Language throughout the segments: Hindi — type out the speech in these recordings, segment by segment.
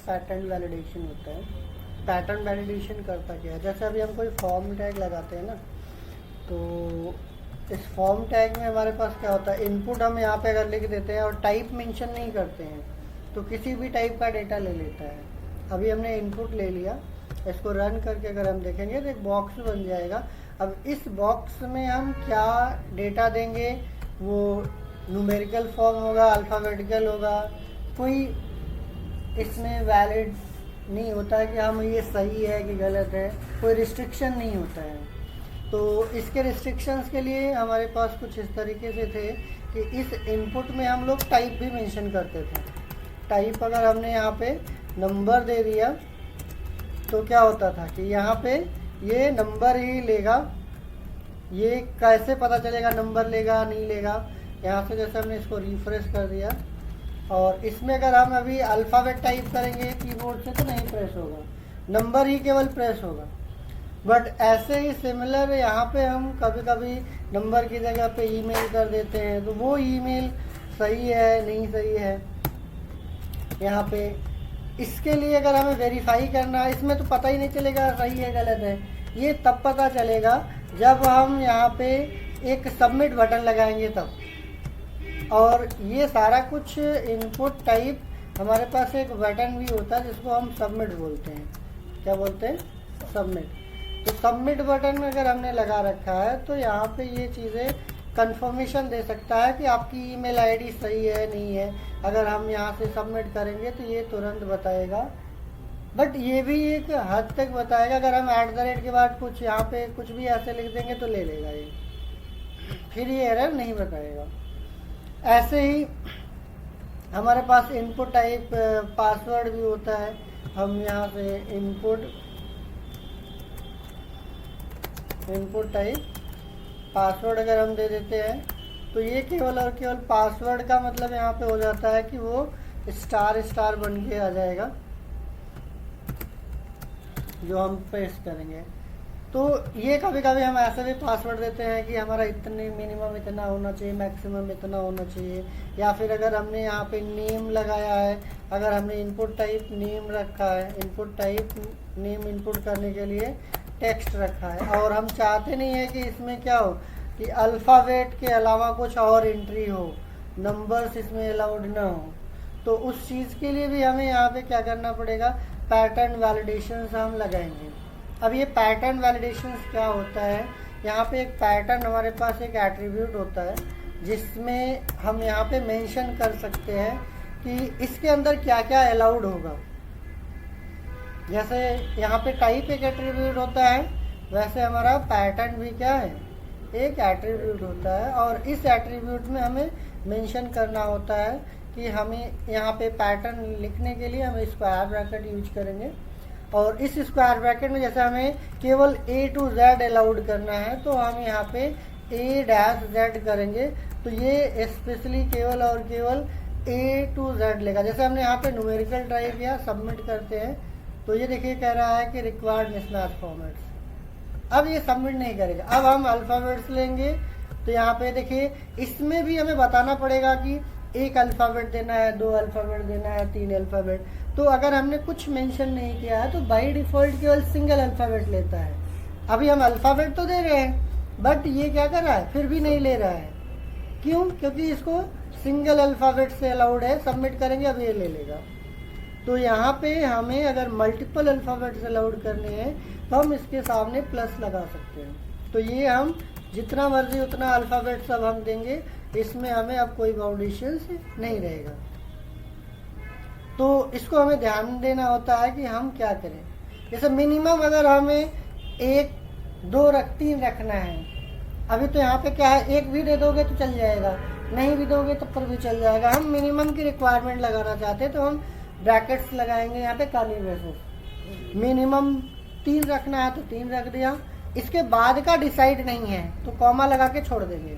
पैटर्न वैलिडेशन होता है। पैटर्न वैलिडेशन करता क्या है, जैसे अभी हम कोई फॉर्म टैग लगाते हैं ना, तो इस फॉर्म टैग में हमारे पास क्या होता है, इनपुट हम यहाँ पे अगर लिख देते हैं और टाइप मेंशन नहीं करते हैं तो किसी भी टाइप का डेटा ले लेता है। अभी हमने इनपुट ले लिया, इसको रन करके अगर हम देखेंगे तो एक बॉक्स बन जाएगा। अब इस बॉक्स में हम क्या डेटा देंगे, वो न्यूमेरिकल फॉर्म होगा, अल्फ़ाबेटिकल होगा, कोई इसमें वैलिड नहीं होता है कि हम ये सही है कि गलत है, कोई रिस्ट्रिक्शन नहीं होता है। तो इसके रिस्ट्रिक्शंस के लिए हमारे पास कुछ इस तरीके से थे कि इस इनपुट में हम लोग टाइप भी मेंशन करते थे। टाइप अगर हमने यहाँ पे नंबर दे दिया तो क्या होता था कि यहाँ पे ये नंबर ही लेगा। ये कैसे पता चलेगा नंबर लेगा नहीं लेगा, यहाँ से जैसे हमने इसको रिफ्रेश कर दिया और इसमें अगर हम अभी अल्फ़ाबेट टाइप करेंगे कीबोर्ड से तो नहीं प्रेस होगा, नंबर ही केवल प्रेस होगा। बट ऐसे ही सिमिलर यहाँ पे हम कभी कभी नंबर की जगह पे ईमेल कर देते हैं, तो वो ईमेल सही है नहीं सही है यहाँ पे। इसके लिए अगर हमें वेरीफाई करना है, इसमें तो पता ही नहीं चलेगा सही है गलत है, ये तब पता चलेगा जब हम यहाँ पे एक सबमिट बटन लगाएंगे तब। और ये सारा कुछ इनपुट टाइप, हमारे पास एक बटन भी होता है जिसको हम सबमिट बोलते हैं। क्या बोलते हैं? सबमिट। तो सबमिट बटन में अगर हमने लगा रखा है तो यहाँ पे ये चीज़ें कंफर्मेशन दे सकता है कि आपकी ईमेल आईडी सही है नहीं है। अगर हम यहाँ से सबमिट करेंगे तो ये तुरंत बताएगा, बट ये भी एक हद तक बताएगा। अगर हम @ के बाद कुछ यहाँ पे कुछ भी ऐसे लिख देंगे तो ले लेगा ये, फिर ये एरर नहीं बताएगा। ऐसे ही हमारे पास इनपुट टाइप पासवर्ड भी होता है। हम यहाँ से इनपुट टाइप पासवर्ड अगर हम दे देते हैं तो ये केवल और केवल पासवर्ड का मतलब यहाँ पे हो जाता है कि वो स्टार बन के आ जाएगा जो हम पेस्ट करेंगे। तो ये कभी कभी हम ऐसे भी पासवर्ड देते हैं कि हमारा इतने मिनिमम इतना होना चाहिए, मैक्सिमम इतना होना चाहिए। या फिर अगर हमने यहाँ पे नेम लगाया है, अगर हमने इनपुट टाइप नेम रखा है, इनपुट टाइप नेम इनपुट करने के लिए टेक्स्ट रखा है, और हम चाहते नहीं है कि इसमें क्या हो कि अल्फ़ाबेट के अलावा कुछ और एंट्री हो, नंबर्स इसमें अलाउड ना हो, तो उस चीज़ के लिए भी हमें यहाँ पे क्या करना पड़ेगा, पैटर्न वैलिडेशंस हम लगाएंगे। अब ये पैटर्न वैलिडेशंस क्या होता है, यहाँ पे एक पैटर्न हमारे पास एक एट्रीब्यूट होता है जिसमें हम यहाँ पे मेंशन कर सकते हैं कि इसके अंदर क्या क्या अलाउड होगा। जैसे यहाँ पे टाइप एक एट्रीब्यूट होता है, वैसे हमारा पैटर्न भी क्या है, एक एट्रीब्यूट होता है। और इस एट्रीब्यूट में हमें मेंशन करना होता है कि हमें यहाँ पे पैटर्न लिखने के लिए हम स्क्वायर ब्रैकेट यूज करेंगे। और इस स्क्वायर ब्रैकेट में जैसे हमें केवल A to Z अलाउड करना है तो हम यहाँ पे A-Z करेंगे, तो ये स्पेशली केवल और केवल A to Z लेगा। जैसे हमने यहाँ पे न्यूमेरिकल टाइप किया, सबमिट करते हैं तो ये देखिए कह रहा है कि रिक्वायर्ड मिसमैच फॉर्मेट्स। अब ये सबमिट नहीं करेगा। अब हम अल्फ़ाबेट्स लेंगे तो यहाँ पे देखिए इसमें भी हमें बताना पड़ेगा कि एक अल्फ़ाबेट देना है, 2 अल्फ़ाबेट देना है, 3 अल्फ़ाबेट। तो अगर हमने कुछ मेंशन नहीं किया है तो बाय डिफ़ॉल्ट केवल सिंगल अल्फ़ाबेट लेता है। अभी हम अल्फ़ाबेट तो दे रहे हैं बट ये क्या कर रहा है, फिर भी नहीं ले रहा है। क्यों? क्योंकि इसको सिंगल अल्फ़ाबेट से अलाउड है। सबमिट करेंगे अब ये ले लेगा। तो यहाँ पे हमें अगर मल्टीपल अल्फ़ाबेट्स अलाउड करने हैं तो हम इसके सामने प्लस लगा सकते हैं। तो ये हम जितना मर्जी उतना अल्फ़ाबेट्स अब हम देंगे, इसमें हमें अब कोई बाउंडेशंस नहीं रहेगा। तो इसको हमें ध्यान देना होता है कि हम क्या करें। जैसे मिनिमम अगर हमें 1, 2, 3 रखना है, अभी तो यहाँ पे क्या है, 1 भी दे दोगे तो चल जाएगा, नहीं भी दोगे तब पर भी चल जाएगा। हम मिनिमम की रिक्वायरमेंट लगाना चाहते हैं तो हम ब्रैकेट्स लगाएंगे यहाँ पे कर्ली ब्रेसेस। मिनिमम 3 रखना है तो 3 रख दिया, इसके बाद का डिसाइड नहीं है तो कॉमा लगा के छोड़ देंगे।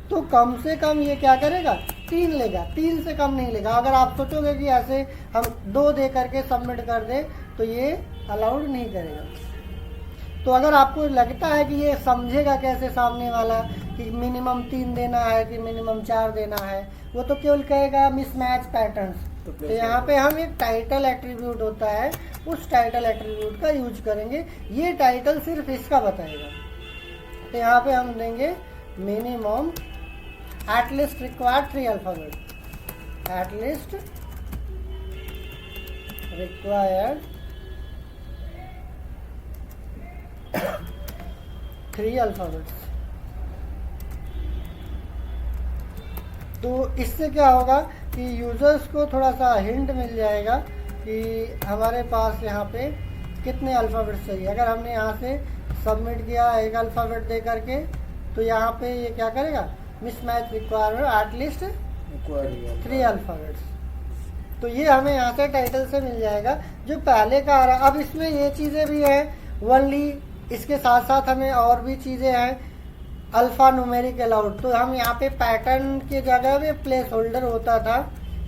तो कम से कम ये क्या करेगा, 3 लेगा, 3 से कम नहीं लेगा। अगर आप सोचोगे कि ऐसे हम 2 दे करके सबमिट कर दें तो ये अलाउड नहीं करेगा। तो अगर आपको लगता है कि ये समझेगा कैसे सामने वाला कि मिनिमम 3 देना है कि मिनिमम 4 देना है, वो तो केवल कहेगा मिसमैच पैटर्न्स। तो यहाँ पे हम एक टाइटल एट्रीब्यूट होता है, उस टाइटल एट्रीब्यूट का यूज करेंगे। ये टाइटल सिर्फ इसका बताएगा। तो यहाँ पे हम देंगे minimum at least required 3 alphabet, at least required 3 alphabets. तो इससे क्या होगा कि यूजर्स को थोड़ा सा हिंट मिल जाएगा कि हमारे पास यहाँ पे कितने अल्फ़ाबेट्स चाहिए। अगर हमने यहाँ से सबमिट किया एक अल्फ़ाबेट दे करके, तो यहाँ पे ये क्या करेगा, मिसमैच रिक्वायरमेंट एटलीस्ट 3 अल्फ़ाबेट्स। तो ये हमें यहाँ से टाइटल से मिल जाएगा जो पहले का आ रहा। अब इसमें ये चीज़ें भी हैं ओनली, इसके साथ साथ हमें और भी चीज़ें हैं अल्फ़ा न्यूमेरिक अलाउड। तो हम यहाँ पे पैटर्न के जगह पे प्लेस होल्डर होता था,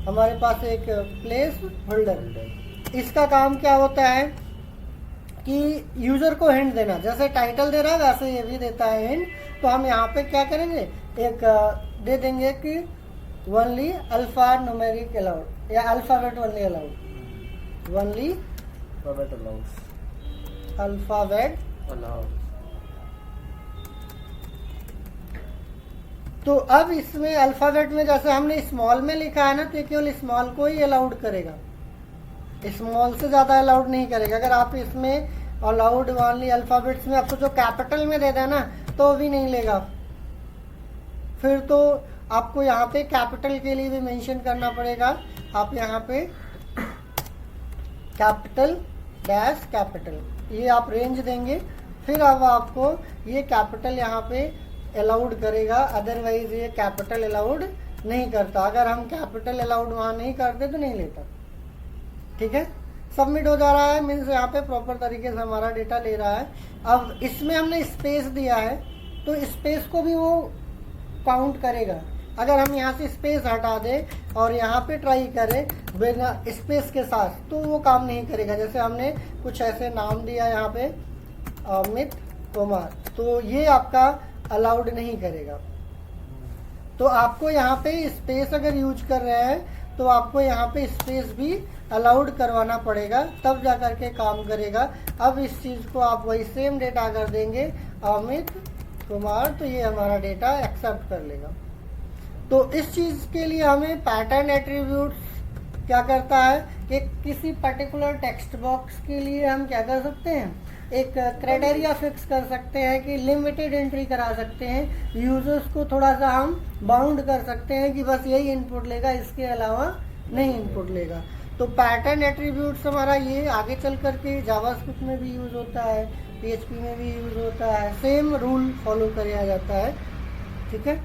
हमारे पास एक प्लेस होल्डर। इसका काम क्या होता है कि यूज़र को हिंट देना, जैसे टाइटल दे रहा है वैसे ये भी देता है हिंट। तो हम यहाँ पे क्या करेंगे, एक दे देंगे कि ओनली अल्फ़ा न्यूमेरिक अलाउड या alphabet only allowed, only alphabet allowed. तो अब इसमें अल्फ़ाबेट में जैसे हमने स्मॉल में लिखा है ना, तो ये केवल स्मॉल को ही अलाउड करेगा, स्मॉल से ज़्यादा अलाउड नहीं करेगा। अगर आप इसमें अलाउड ओनली अल्फ़ाबेट्स में आपको जो कैपिटल में दे देना तो भी नहीं लेगा। फिर तो आपको यहाँ पे कैपिटल के लिए भी मेंशन करना पड़ेगा। आप यहाँ पे कैपिटल डैश कैपिटल ये आप रेंज देंगे, फिर अब आपको ये कैपिटल यहाँ पे अलाउड करेगा, अदरवाइज ये कैपिटल अलाउड नहीं करता। अगर हम कैपिटल अलाउड वहाँ नहीं करते तो नहीं लेता। ठीक है, सबमिट हो जा रहा है, मीन्स यहाँ पे प्रॉपर तरीके से हमारा डेटा ले रहा है। अब इसमें हमने स्पेस दिया है तो स्पेस को भी वो काउंट करेगा। अगर हम यहाँ से स्पेस हटा दें और यहाँ पे ट्राई करें बिना स्पेस के साथ तो वो काम नहीं करेगा। जैसे हमने कुछ ऐसे नाम दिया यहाँ पे अमित कुमार, तो ये आपका अलाउड नहीं करेगा। तो आपको यहाँ पे स्पेस अगर यूज कर रहे हैं तो आपको यहाँ पे स्पेस भी अलाउड करवाना पड़ेगा, तब जा करके काम करेगा। अब इस चीज़ को आप वही सेम डेटा कर देंगे अमित कुमार, तो ये हमारा डेटा एक्सेप्ट कर लेगा। तो इस चीज़ के लिए हमें पैटर्न एट्रीब्यूट्स क्या करता है कि किसी पर्टिकुलर टेक्स्ट बॉक्स के लिए हम क्या कर सकते हैं, एक क्राइटेरिया फिक्स कर सकते हैं कि लिमिटेड एंट्री करा सकते हैं। यूजर्स को थोड़ा सा हम बाउंड कर सकते हैं कि बस यही इनपुट लेगा, इसके अलावा नहीं इनपुट लेगा। तो पैटर्न एट्रीब्यूट्स हमारा ये आगे चल करके जावास्क्रिप्ट में भी यूज होता है, PHP में भी यूज होता है, सेम रूल फॉलो किया जाता है। ठीक है।